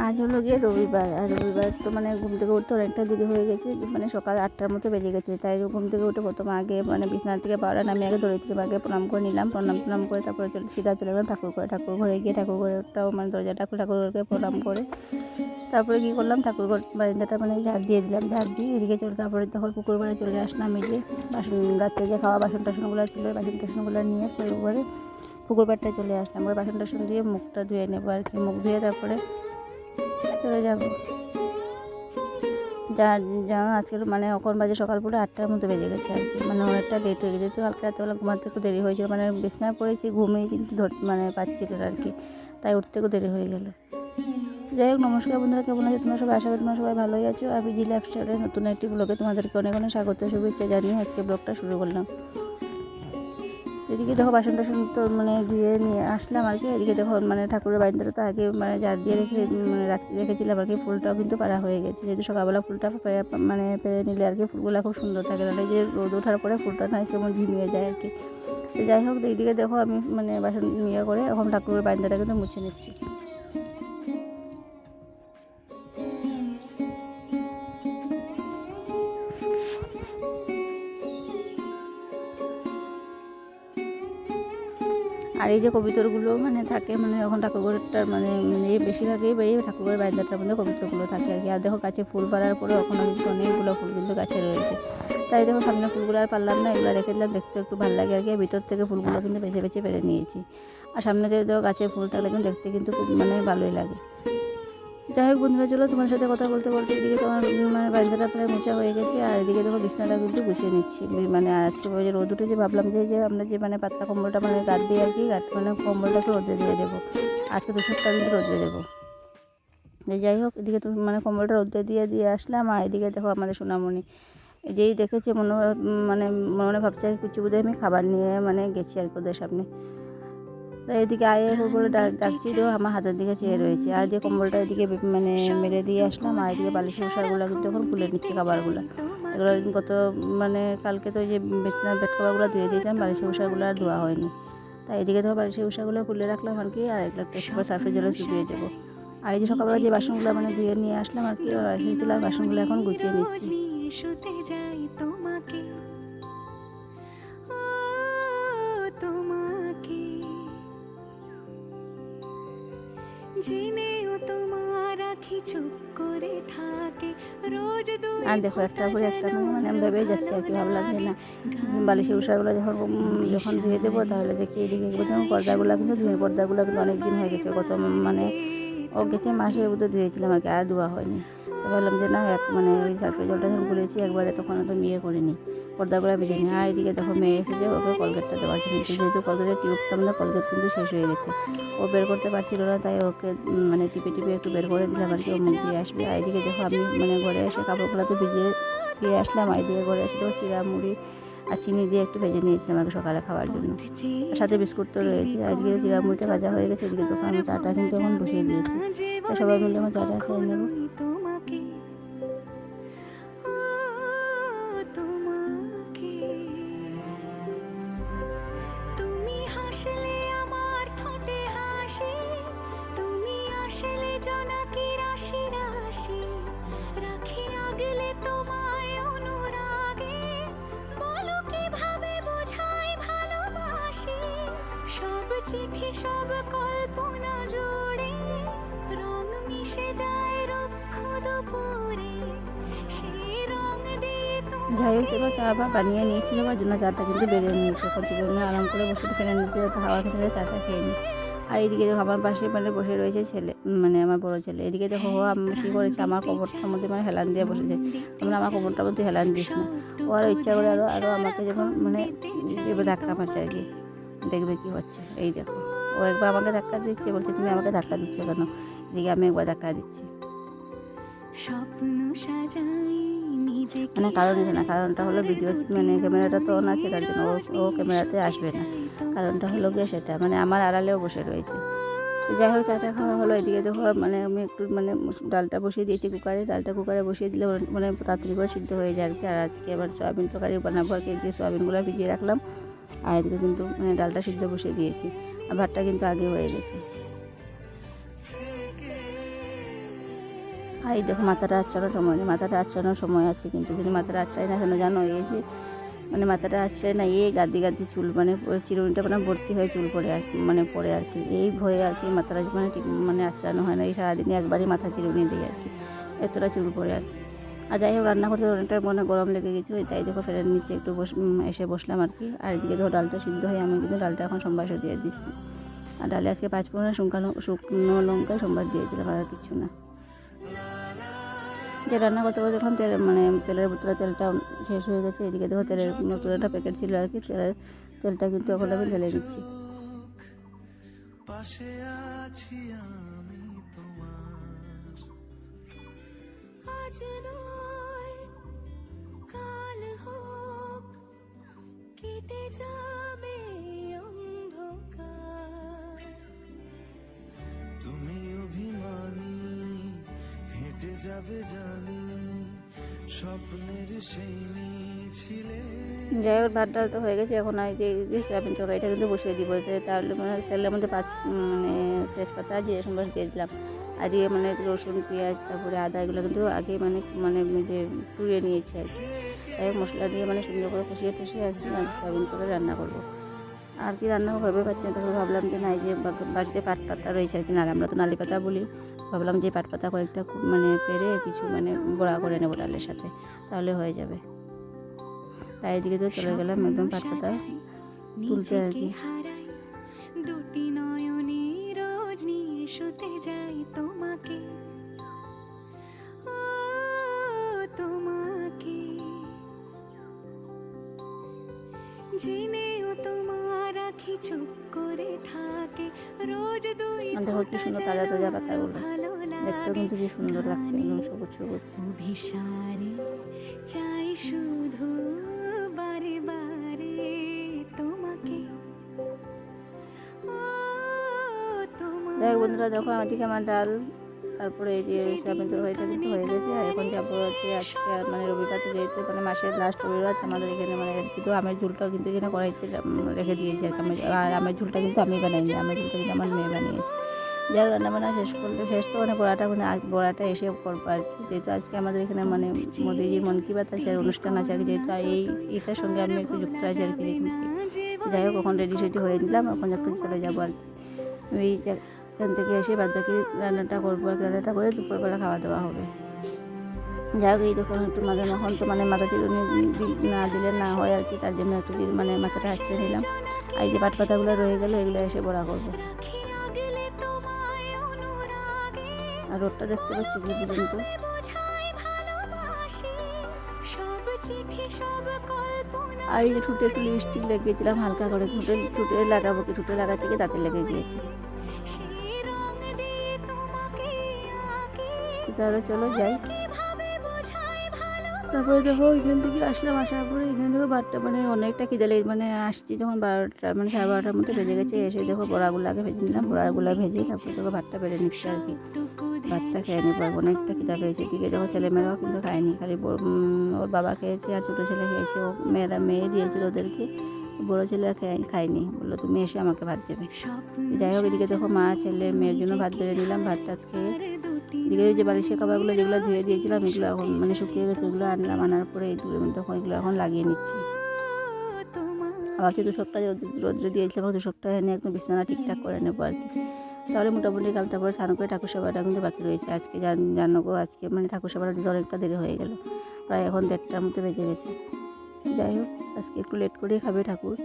আজ হলো গিয়ে রবিবার, আর রবিবার তো মানে ঘুম থেকে উঠতে অনেকটা দেরি হয়ে গেছে, মানে সকাল 8টার মতো বেজে গেছে। তাই ঘুম থেকে উঠে প্রথম আগে মানে বিছানা থেকে পাওয়ার আমি আগে ধরিত্রী মাকে প্রণাম করে নিলাম। প্রণাম করে তারপরে সিধা চলে গেলাম ঠাকুর ঘরে গিয়ে ঠাকুর ঘরটাও মানে দরজাটা ঠাকুর ঘরকে প্রণাম করে তারপরে কী করলাম, ঠাকুর ঘর বারান্দাটা মানে ঝাড় দিয়ে দিলাম। ঝাড় দিয়ে এদিকে চলে তারপরে তখন পুকুর পাড়ে চলে আসলাম। এই যে রাত্রে যে খাওয়া বাসন টাসনগুলো ছিল বাসন টাসনগুলো নিয়ে পরে পুকুর পাড়টায় চলে আসলাম। ওই বাসন টাসন দিয়ে মুখটা ধুয়ে নেবো আর কি। মুখ ধুয়ে তারপরে চলে যাব। যা আজকের মানে এখন বাজে সকাল পুরো 8টার মতো বেজে গেছে আর কি, মানে অনেকটা লেট হয়ে গেছে। তো কালকে রাত্রেবেলা ঘুমাতে একটু দেরি হয়েছিল, মানে বিছানায় পড়েছি ঘুমিয়ে কিন্তু মানে পাচ্ছিল আর কি, তাই উঠতে একটু দেরি হয়ে গেল। যাই হোক, নমস্কার বন্ধুরা, কেমন আছে তোমরা সবাই? আশা করি তোমরা সবাই ভালোই আছো। আর বিজি লাইফস্টাইলের নতুন একটি ব্লগে তোমাদেরকে অনেক অনেক স্বাগত শুভেচ্ছা জানিয়ে আজকে ব্লগটা শুরু করলাম। এদিকে দেখো বাসন টাসন তো মানে ধুয়ে নিয়ে আসলাম আর কি। এদিকে দেখো মানে ঠাকুরের বাড়িতে তো আগে মানে ঝাড় দিয়ে রেখেছিলাম আর কি। ফুলটাও কিন্তু পাড়া হয়ে গেছে, যেহেতু সকালবেলা ফুলটা পেরে নিলে আর কি ফুলগুলো খুব সুন্দর থাকে, নাহলে যে রোদ ওঠার পরে ফুলটা না কেমন ঝিমিয়ে যায় আর কি। তো যাই হোক, এইদিকে দেখো আমি মানে বাসন করে এখন ঠাকুরের বাড়িটা কিন্তু মুছে নিচ্ছি। আর এই যে কবিতরগুলো মানে থাকে মানে এখন ঠাকুরঘরটার মানে বেশিরভাগই বেরিয়ে ঠাকুরের বারান্দাটার মধ্যে কবিতরগুলো থাকে আর কি। আর দেখো গাছে ফুল পাড়ার পরে ওখানে কিন্তু অনেকগুলো ফুল কিন্তু গাছে রয়েছে। তাই দেখো সামনে ফুলগুলো আর পারলাম না, এগুলো রেখে দিলাম, দেখতে একটু ভালো লাগে আর কি। ভিতর থেকে ফুলগুলো কিন্তু বেছে বেছে পেরে নিয়েছি। আর সামনে দিয়ে দেখো গাছের ফুল থাকলে কিন্তু দেখতে কিন্তু খুব মানে ভালোই লাগে। যাই হোক বন্ধুরা, চলো তোমার সাথে কথা বলতে বলতে এদিকে তোমার মানে বারান্দাটা প্রায় মোছা হয়ে গেছে। আর এদিকে দেখো বিছানাটা কিন্তু গুছিয়ে নিচ্ছি। মানে আজকে যে রোদ উঠেছে ভাবলাম যে আমরা যে মানে পাতলা কম্বলটা মানে গাদ দিয়ে আর কি মানে কম্বলটাকে রোদে দিয়ে দেবো। আজকে 2 সপ্তাহ কিন্তু রোদে দেবো। যাই হোক, এদিকে তো মানে কম্বলটা রোদে দিয়ে আসলাম। আর এদিকে দেখো আমাদের সোনামণি যেই দেখেছে মনে ভাবছে কিছু বোধহয় আমি খাবার নিয়ে মানে গেছি আর কি ওদের সামনে। তো এদিকে আয়ে বলে ডাকছি, তো আমার হাতের দিকে চেয়ে রয়েছে। আর যে কম্বলটা এদিকে মানে মেরে দিয়ে আসলাম। আর এদিকে বালিশের মশারগুলো কিন্তু এখন খুলে নিচ্ছে খাবারগুলো। এগুলো গত মানে কালকে তো যে বেড খাবারগুলো ধুয়ে দিয়েছিলাম, বালিশের মশারগুলো আর ধোয়া হয়নি। তাই এদিকে ধোয়া বালিশের মশারগুলো খুলে রাখলাম আর কি। আর এগুলো একটু সার্ফের জলে শুকিয়ে দেবো। আর এই যে সকালবেলা যে বাসনগুলো মানে ধুয়ে নিয়ে আসলাম আর কি, এসেছিলাম বাসনগুলো এখন গুছিয়ে নিচ্ছি। আর দেখো একটা পরে একটা মানে আমি ভেবেই যাচ্ছি আর কি। ভাবলাম যে না বালিশের উষাগুলো যখন ধুয়ে দেবো তাহলে দেখি এদিকে পর্দাগুলো কিন্তু পর্দাগুলো কিন্তু অনেক দিন হয়ে গেছে, গত মানে ও গেছে মাসের মধ্যে ধুয়েছিলাম আর কি, আর ধোয়া হয়নি। তো ভাবলাম যে না মানে ওই সার্ফের জলটা যখন খুলেছি একবারে, তখন তো বিয়ে করিনি, পর্দাগুলো বেজে নিই। আর এদিকে দেখো মেয়ে এসেছে ওকে কলগেটটা দেওয়ার জন্য, যেহেতু কলগেটের টিউবটা মানে কলগেট কিন্তু শেষ হয়ে গেছে, ও বের করতে পারছিল না, তাই ওকে মানে টিপে একটু বের করে দিলাম আর কি, ও মুখ দিয়ে আসবে। আর এদিকে দেখো আমি মানে ঘরে এসে কাপড়গুলো তো ভিজিয়ে দিয়ে আসলাম। আর এদিকে ঘরে এসে তো চিড়া মুড়ি আর চিনি দিয়ে একটু ভেজে নিয়েছিলাম আমাকে সকালে খাওয়ার জন্য, সাথে বিস্কুট তো রয়েছে। আর এদিকে চিড়া মুড়িটা ভাজা হয়ে গেছে। এদিকে তখন আমি চাটা কিন্তু এখন বসিয়ে দিয়েছি, তাই সবাই মিলে এখন চাটা খেয়ে নেবো। চিঠি সব কল্পনা জুড়ে রং মিশে যায় রক্ষ দুপুরে, সেই রং দিয়ে যাই হোক দেখো চা বানিয়ে নিয়েছিল, ওর জন্য চাটা কিন্তু বেরিয়ে নিয়েছে। এখন আরাম করে বসে ফেলে নিচে হাওয়া খেতে চাটা খেয়ে নিই। আর এইদিকে দেখো আমার পাশে মানে বসে রয়েছে ছেলে, মানে আমার বড় ছেলে। এদিকে দেখো ও কী করেছে, আমার কবরটার মধ্যে মানে হেলান দিয়ে বসেছে। তোমরা আমার কবরটার মধ্যে হেলান দিস না। ও আরও ইচ্ছা করে আরও আমাকে যখন মানে দেবে ধাক্কা মারছে আর কি, দেখবে কি হচ্ছে। এই দেখো ও একবার আমাকে ধাক্কা দিচ্ছে, বলছে তুমি আমাকে ধাক্কা দিচ্ছ কেন। এদিকে আমি একবার ধাক্কা দিচ্ছি। মানে কারণ এটা না, কারণটা হলো ভিডিও মানে ক্যামেরাটা তো অন আছে, তার জন্য ও ক্যামেরাতে আসবে না। কারণটা হলো গিয়ে সেটা, মানে আমার আড়ালেও বসে রয়েছে। তো যাই হোক চাটা খাওয়া হলো। এদিকে দেখো মানে আমি একটু মানে ডালটা বসিয়ে দিয়েছি কুকারে। ডালটা কুকারে বসিয়ে দিলে মানে তাড়াতাড়ি করে সিদ্ধ হয়ে যায় আর কি। আর আজকে আবার সয়াবিন তরকারি বানাবো আর কি। এদিকে সয়াবিনগুলো ভিজিয়ে রাখলাম, আর এদিকে কিন্তু মানে ডালটা সিদ্ধ বসিয়ে দিয়েছি। আর ভাতটা কিন্তু আগে হয়ে গেছে। আর এই দেখো মাথাটা আঁচড়ানোর সময় নেই, মাথাটা আঁচড়ানোর সময় আছে কিন্তু মাথাটা আঁচড়াই না কেন জানো, এই যে মানে মাথাটা আঁচড়াই না, এই গাদি গাদি চুল মানে চিরুনিটা মানে ভর্তি হয়ে চুল পড়ে আর কি, মানে পড়ে আর কি। এই ভয়ে আর কি মাথাটা মানে ঠিক মানে আঁচড়ানো হয় না। এই সারাদিনে একবারই মাথা চিরুনি দিই আর কি, এতটা চুল পড়ে আর কি। আর যাই হোক রান্না করতে অনেকটা মানে গরম লেগে গেছিলো, তাই দেখো ফেরার নিচে একটু এসে বসলাম আর কি। আর এদিকে ধরো ডালটা সিদ্ধ হয়ে আমি কিন্তু ডালটা এখন সম্বাস দিয়ে দিচ্ছি। আর ডালে আজকে 5 ফোড়ন শুকনো লঙ্কায় সম্বাস দিয়েছিলাম, আর কিছু না। যে রান্না করতে করতে যখন তেলের বোতলে তেলটা শেষ হয়ে গেছে। এদিকে দেখো তেলের নতুন একটা প্যাকেট ছিল আর কি, তেলটা কিন্তু এখন আমি ঢেলে দিচ্ছি। যাই হোক ভাত ডাল তো হয়ে গেছে। এখন আর যে সয়াবিন তরকারিটা কিন্তু বসিয়ে দিব। তাহলে মানে তেলের মধ্যে মানে তেজপাতা জিরে সম্বাস দিয়ে দিলাম। আর দিয়ে মানে রসুন পেঁয়াজ তারপরে আদা এগুলো কিন্তু আগে মানে যে টুয়ে নিয়েছি আর কি। তাই মশলা দিয়ে মানে সুন্দর করে কষিয়ে টুষিয়ে আর সয়াবিন তরকারি রান্না করবো। আর কি রান্না ভেবে পাচ্ছি না, তখন ভাবলাম যে না, এই যে বাড়িতে পাট পাতা রয়েছে আর কি, না আমরা তো নালি পাতা বলি। ভাবলাম যে পাট পাতা কয়েকটা মানে পেরে কিছু মানে বড়া করে নেবো ডালের সাথে, তাহলে হয়ে যাবে। তাই এদিকে তো চলে গেলাম একদম পাট পাতা তুলতে আর কি। দুটি নয়নে রোজ নিয়ে শুতে যাই তোমাকে, ও তোমাকে জেনেও তোমার আখি চুপ করে থাকে রোজ। দেখো কি সুন্দর তাজা তাজা পাতাগুলো, দেখতেও কিন্তু কি সুন্দর লাগছে, একদম সবুজ সবুজ। অভিসারে চাই শুধু বারে বারে তোমাকে, যাই হোক বন্ধুরা দেখো আমাদেরকে আমার ডাল তারপরে এই যে সয়াবিন তরকারিটা কিন্তু হয়ে গেছে। আর এখন যাবো হচ্ছে আজকে মানে রবিবার তো, যেহেতু মানে মাসের লাস্ট রবিবার আমাদের এখানে মানে কিন্তু আমের ঝুলটাও কিন্তু এখানে কড়াইতে রেখে দিয়েছি আর কি। আর আমের ঝুলটা কিন্তু আমি বানাইনি, আমের ঝুলটা কিন্তু আমার মেয়ে বানিয়েছে। যাই হোক রান্নাবান্না শেষ তো মানে বড়াটা এসে করবো আর কি। যেহেতু আজকে আমাদের এখানে মানে মোদিজির মন কি বাত আছে, অনুষ্ঠান আছে আর কি, যেহেতু এইটার সঙ্গে আমি একটু যুক্ত আছি আর কি। যাই হোক এখন রেডি হয়ে নিলাম, এখন একটু চলে যাবো আর কি। ওই এখান থেকে এসে বাদ বাকি রান্নাটা করবো আর রান্নাটা করে দুপুরবেলা খাওয়া দাওয়া হবে। যাই হোক এই দেখুন একটু এখন তো মানে মাথা চিরুনি না দিলে না হয় আর কি, তার জন্য একটু মানে মাথাটা আঁচড়ে নিলাম। আর এই যে পাট পাতাগুলো রয়ে গেলো এগুলো এসে বড়া করবো। আর রোদটা দেখতে পাচ্ছি কি পর্যন্ত। আর এই যে ঠুটে একটু লিপস্টিক লাগিয়েছিলাম হালকা করে, ঠুটে লাগাবো কি, ঠুটে লাগাতে গিয়ে দাঁতে লেগে গিয়েছে। তাহলে চলো যাই। তারপরে দেখো এখান থেকে আসলাম, আসার পরে এখানে দেখো বারোটা মানে অনেকটা খিদে লেগে মানে আসছি যখন 12টা মানে 12:30টার মধ্যে বেজে গেছে। এসে দেখো বড়াগুলো আগে ভেজে নিলাম, বড়াগুলো ভেজে তারপরে দেখো ভাতটা বেড়ে নিচ্ছে আর কি। ভাতটা খেয়ে নিয়ে পড়বো, অনেকটা খিদা পেয়েছে। এদিকে দেখো ছেলেমেয়েরাও কিন্তু খায়নি, খালি ওর বাবা খেয়েছে আর ছোটো ছেলে খেয়েছে। ও মেয়ে দিয়েছিল ওদেরকে, বড়ো ছেলে আর খায়নি, বললো তুমি এসে আমাকে ভাত দেবে। যাই হোক এদিকে দেখো মা ছেলে মেয়ের জন্য ভাত বেড়ে নিলাম। ভাতটা খেয়ে এদিকে যে বালিশের খাবারগুলো যেগুলো ধুয়ে দিয়েছিলাম এগুলো এখন মানে শুকিয়ে গেছে, এগুলো আনার পরে এই দূরের মধ্যে এগুলো এখন লাগিয়ে নিচ্ছি। আবার যে তুষকটা রোদ্রে দিয়েছিলাম তুষকটা এনে একদম বিছানা ঠিকঠাক করে নেবো আর কি। তাহলে মোটামুটি কাল তারপরে স্নান করে ঠাকুর সেবাটা কিন্তু বাকি রয়েছে আজকে। জানো গো আজকে মানে ঠাকুর সেবাটা দিতে অনেকটা দেরি হয়ে গেল, প্রায় এখন 1:30টার মধ্যে বেজে গেছে। যাই হোক আজকে একটু লেট করেই খাবে ঠাকুর।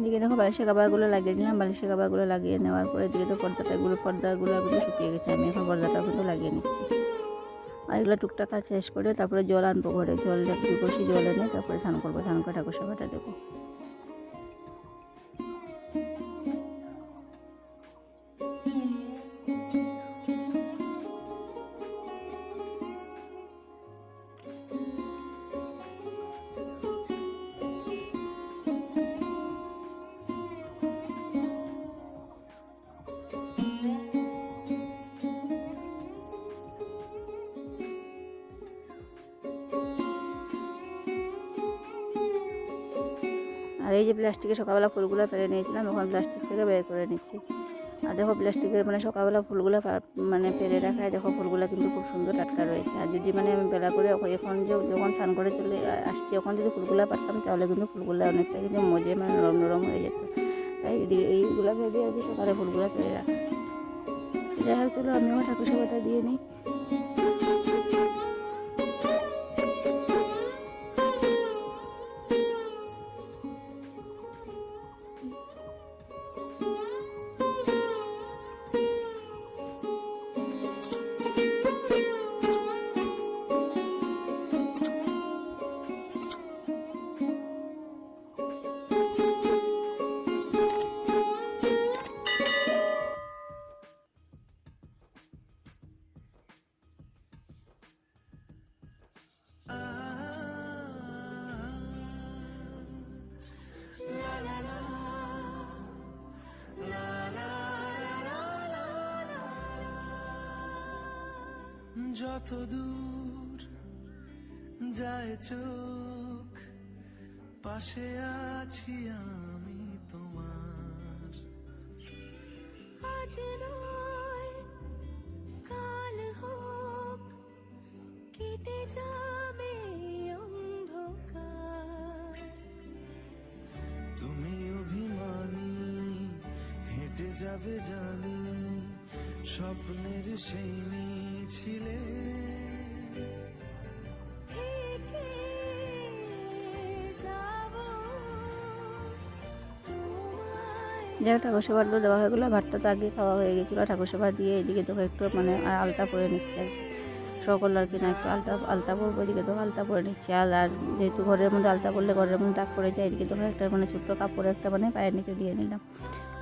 এদিকে দেখো বালিশের কাভারগুলো লাগিয়ে দিলাম। বালিশের কাভারগুলো লাগিয়ে নেওয়ার পরে এদিকে তো পর্দাগুলো কিন্তু শুকিয়ে গেছে। আমি এখন পর্দাটাও কিন্তু লাগিয়ে নিচ্ছি। আর এগুলো টুকটাক কাজ শেষ করে তারপরে জল আনবো ঘরে। জল কষি জল এনে তারপরে স্নান করবো। স্নান করে ঠাকুর সেবাটা দেবো। আর এই যে প্লাস্টিকে সকালবেলা ফুলগুলো ফেলে নিয়েছিলাম, এখন প্লাস্টিক থেকে বের করে নিচ্ছি। আর দেখো প্লাস্টিকের মানে সকালবেলা ফুলগুলো মানে ফেলে রাখায় দেখো ফুলগুলো কিন্তু খুব সুন্দর টাটকা রয়েছে। আর যদি মানে আমি বেলা করে এখন যখন স্নান করে চলে আসছি এখন যদি ফুলগুলো পারতাম তাহলে কিন্তু ফুলগুলো অনেকটা কিন্তু মজে মানে নরম নরম হয়ে যেত। তাই এইগুলো ভেবে আর কি সকালে ফুলগুলো ফেলে রাখা। যাই হোক চলো আমি আমার ঠাকুর সেবাটা দিয়ে নিই। যত দূর যায় চোখ পাশে আছি আমি তোমার। আজ নয় কাল হোক কেটে যাবে অন্ধকার। তুমি অভিমানী হেঁটে যাবে জানি স্বপ্নের সেই মিছিলে। থেকে যাব তোমায়। যাই হোক ঠাকুর সেবা তো দেওয়া হয়ে গেলো। ভাতটা তো আগে খাওয়া হয়ে গেছিলো। ঠাকুর সেবা দিয়ে এদিকে তো একটু মানে আলতা পরে নিচ্ছে আর কি। সকল আর কি না একটু আলতা পরবো। এদিকে তো আলতা পরে নিচ্ছে। আর যেহেতু ঘরের মধ্যে আলতা পরলে ঘরের মধ্যে দাগ পড়ে যায়, এদিকে তো একটা মানে ছোট্ট কাপড় একটা মানে পায়ের নিচে দিয়ে নিলাম,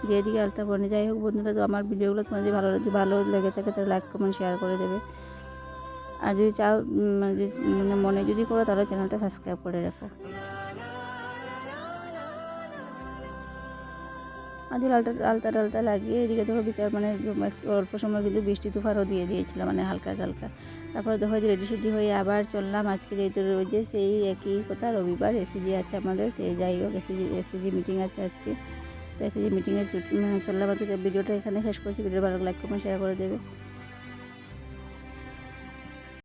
দিয়ে এদিকে আলতা পরে নিই। যাই হোক বন্ধুরা, তো আমার ভিডিওগুলো তোমার যদি ভালো লেগে থাকে তাহলে লাইক কমেন্ট শেয়ার করে দেবে। আর যদি চাও মানে মনে যদি করো তাহলে চ্যানেলটা সাবস্ক্রাইব করে রাখো। আজকে আলতা লাগিয়ে এদিকে দেখো বিকাল মানে একটু অল্প সময় কিন্তু বৃষ্টি তুফানও দিয়ে দিয়েছিল মানে হালকা হালকা। তারপরে দেখো যে রেডি সেডি হয়ে আবার চললাম। আজকে যেহেতু রয়েছে সেই একই কথা, রবিবার এসিজি আছে আমাদের। তো যাই হোক এসিজি মিটিং আছে আজকে। তো এসিজি মিটিংয়ে চললাম আর কি। ভিডিওটা এখানে শেষ করছি। ভিডিও ভালো লাইক কমেন্ট শেয়ার করে দেবে।